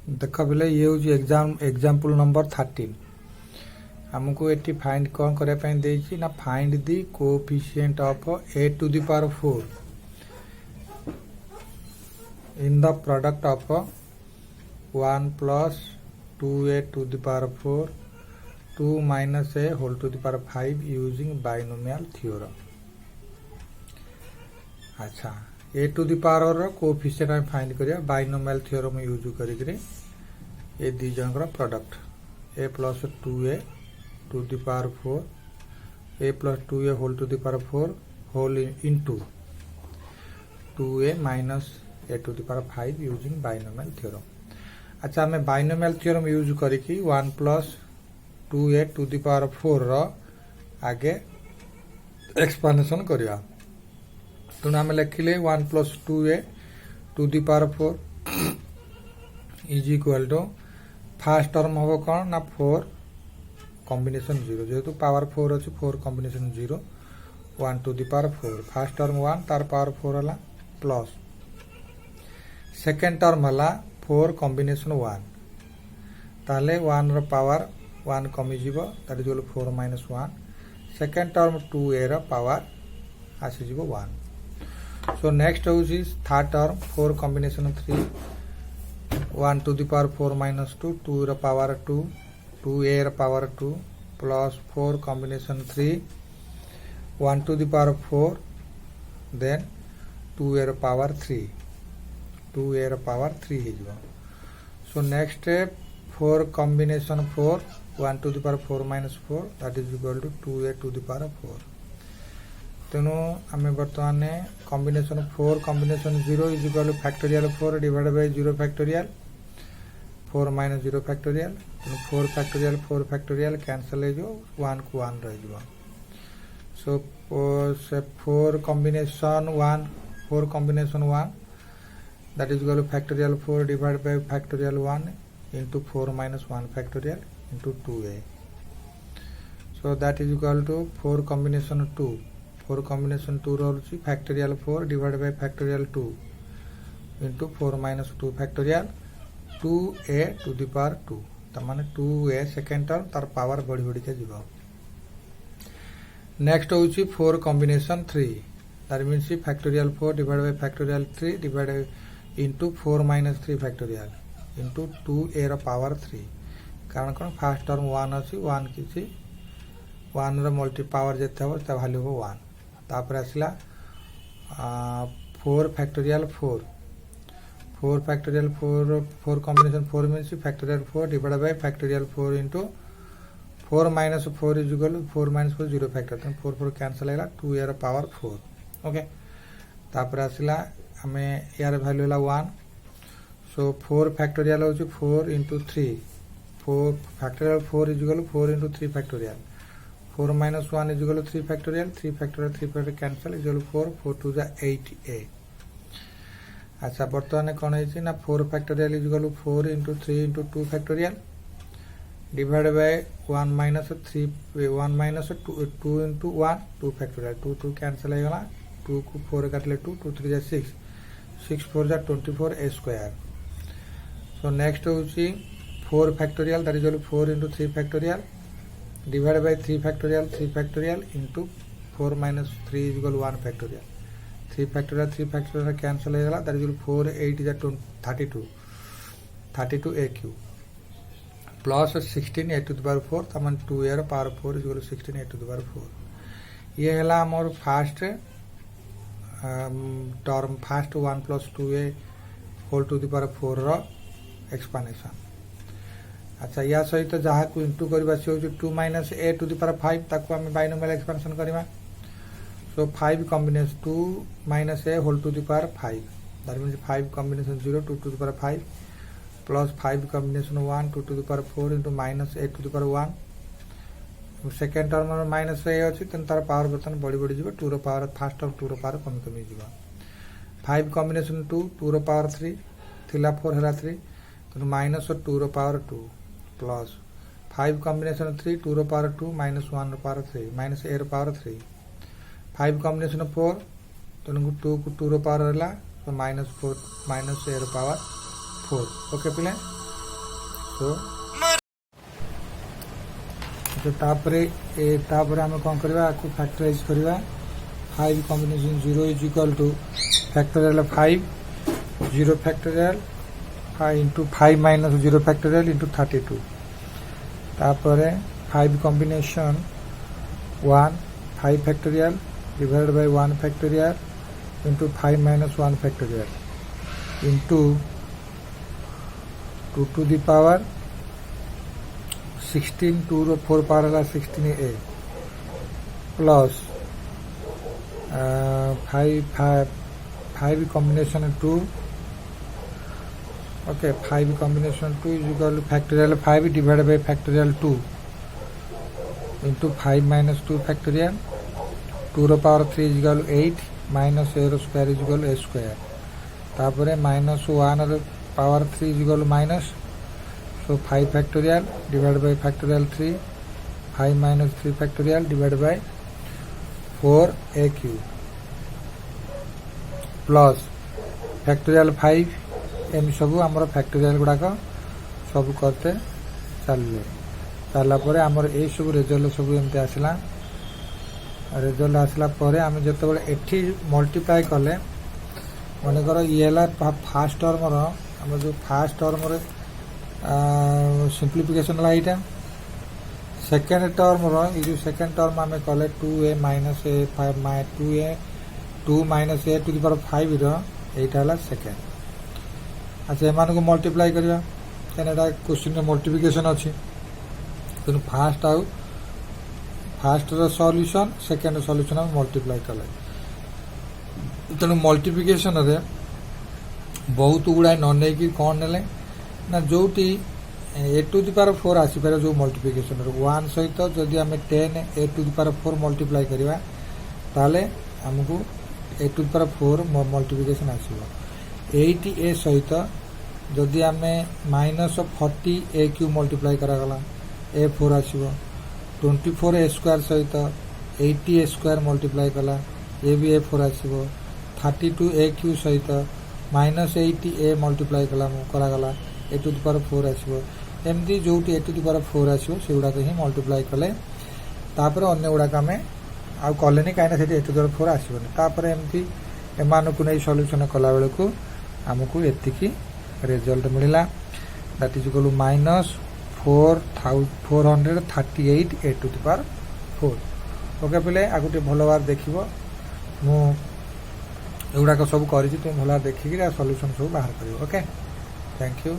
देख पिले ये हूँ एग्जाम्पल नंबर 13 हमको ये फाइंड कौन करने देछि ना find the coefficient of a to the power 4 in the product of 1 plus 2a to the power 4 2 minus a whole to the power 5 using binomial theorem. अच्छा a to the power coefficient हम find करिया binomial theorem use करिकरे ये दी जनकर product a plus 2a to the power 4 a plus 2a whole to the power 4 whole into 2a minus a to the power 5 using binomial theorem. अच्छा हमें binomial theorem use करिकी 1 plus 2a to the power 4 रो आगे expansion करिया तेणु आम लिखिले 1 plus 2a to the power 4 is equal to first term हम कौन ना 4 कॉम्बिनेशन 0 जेहेतु पावर 4 अच्छी 4 combination 0 1 to the power 4 first term 1 तार पावर 4 है प्लस सेकेंड टर्म है 4 कॉम्बिनेशन 1 ताले 1 रो पावर 1 कमिज that is 4 minus 1 second term 2a रो पावर आसीज 1। सो नेक्स्ट हूँ third term 4 combination 3 1 to the power 4 minus 2 2 रो पावर 2 2a रो power 2 plus 4 combination 3 1 to the power 4 then 2a रो पावर 3 2a रो पावर 3 हो। So next 4 combination 4 1 to the power 4 minus 4 that is equal to 2a to the power 4 तेणु आम बर्तमान combination 4 combination 0 is equal to factorial 4 divide by 0 factorial 4 minus 0 factorial 4 factorial cancel हो 1 को 1 रही। So 4 combination 1 that is equal to factorial 4 divide by factorial 1 into 4 minus 1 factorial into 2a। So that is equal to 4 combination 2 रोची factorial 4 divide by factorial 2 into 4 minus 2 factorial 2a to the power 2 तमाने 2a second term तार power बढ़ी बढ़ी के जीव। Next होची 4 combination 3 that means factorial 4 divide by factorial 3 divide into 4 minus 3 factorial into 2a रो power 3 कारण कौन फास्ट टर्म 1 अच्छी 1 किसी 1 रो मल्टी पावर जिते हम वैल्यू हो 1 तापर आसला 4 factorial 4 factorial 4 combination 4 means factorial 4 divide by factorial 4 into 4 minus 4 is equal 4 minus 4 0 factor 4 4 cancel है 2a रो पावर 4 ओके तापर आसला हमें यार वैल्यू है 1। सो 4 फैक्टोरियल हो 4 into 3 4 factorial 4 is equal 4 into 3 factorial 4 minus 1 is equal 3 factorial 3 factorial cancel is equal 4 4 two जा 8a। अच्छा बर्तमान कौन है ना 4 factorial is equal 4 into 3 into 2 factorial divide by 1 minus 2 into 1 2 factorial 2 2 cancel है 2 को 4 काटले 2 2 3 जा 6 6 4 जा 24 a स्क्वायर। सो नेक्स्ट होची 4 factorial that is equal 4 into 3 factorial divide by 3 factorial into 4 minus 3 is equal 1 factorial 3 factorial cancel हो that is 4 8 जा 32 a cube plus 16 a to the power 4 तमन 2a रो power 4 is equal 16 a to the power 4 ये हैला हमर first term first 1 plus 2a whole to the power 4 row expansion. अच्छा या सहित जहाँ को इंटू करवा से 2 minus a to the power 5 ताको हम बाइनोमियल एक्सपांशन करवा। So 5 combination 2 minus a whole to the power 5 that means 5 combination 0 2 to the power 5 plus 5 combination 1 2 to the power 4 into minus a to the power 1 second term में minus a अच्छी तेन तार power बर्तमान बढ़ी बढ़ी जीव 2 रो पावर फास्ट टर्म 2 रो पावर कमी कमी जीव 5 कॉम्बिनेशन 2 रो पावर 3 थिला 4 हैला 3 तेणु माइनस 2 रो पावर 2 प्लस 5 कॉम्बिनेशन 3 2 रो पावर 2 माइनस 1 रो पावर 3 माइनस a रो पावर 3 5 कॉम्बिनेशन 4 तेणु 2 को 2 रो पावर है तो माइनस 4 माइनस a रो पावर 4 ओके पिले सो तापर आम कौन करवा फैक्टराइज करवा 5 combination 0 is equal to factorial 5 0 factorial 5 into 5 minus 0 factorial into 32 तापर 5 combination 1 5 factorial divided by 1 factorial into 5 minus 1 factorial into 2 to the power 16 2 रो 4 पावर है 16a plus 5 combination 2 okay 5 combination 2 is equal to factorial 5 divided by factorial 2 into 5 minus 2 factorial 2 रो power 3 is equal to 8 minus a रो square is equal to a square तापर minus 1 रो power 3 is equal to minus so 5 factorial divide by factorial 3 5 minus 3 factorial divide by 4a cube plus factorial 5 एम सब आमर factorial गुड़ाक सब करते चलला आमर ए सब रिजल्ट सब एमती आसला रिजल्ट आसला आम जो एठी मल्टीप्लाई कले मनकर ये फास्ट टर्म आम जो फास्ट टर्म सिंप्लीफिकेशन है यहाँ सेकेंड टर्म जो सेकेंड टर्म आम कले 2a minus a 2 minus a to the power 5 रहा सेकेंड अच्छा एम को मल्टीप्लाई करवा क्या क्वेश्चन मल्टीप्लिकेशन अच्छी तेणु fast fast solution second solution आम मल्टीप्लाई कले तेणु मल्टीप्लिकेशन रे बहुत गुड़ाए न नहीं कौन ने ना जो ए टू द पावर 4 आसीपारे जो मल्टीप्लिकेशन 1 सहित जदि आम 10 a to the power 4 multiply करवा ताले हमको a to the power 4 multiplication आसीबो 8a सहित जदि आम माइनस 40 a क्यूब मल्टीप्लाई करागला ए 4 आसीबो 24 a स्क्वायर सहित 80 a स्क्वायर मल्टीप्लाई कला ए भी ए 4 आसीबो 32 a क्यूब सहित माइनस 80 a मल्टीप्लाई करागला ए टू द पावर 4 आसीबो एमती जो ए टू द पावर 4 आसीबो से गुडा ही मल्टीप्लाई कले तापर अन्य गुडा आम आउ कलेनी कहीं ए टू द पावर 4 आसीबोनी तापर एमती एमानकु नै सॉल्यूशन कला बेलकु आमको एतिकी रिजल्ट मिलला that is equal to minus 438 a to the power 4 okay पिले आगु टे भलो बार देखिबो मु एगुडा सब करी तुम भला देखिक सॉल्यूशन सब बाहर करियो ओके थैंक यू।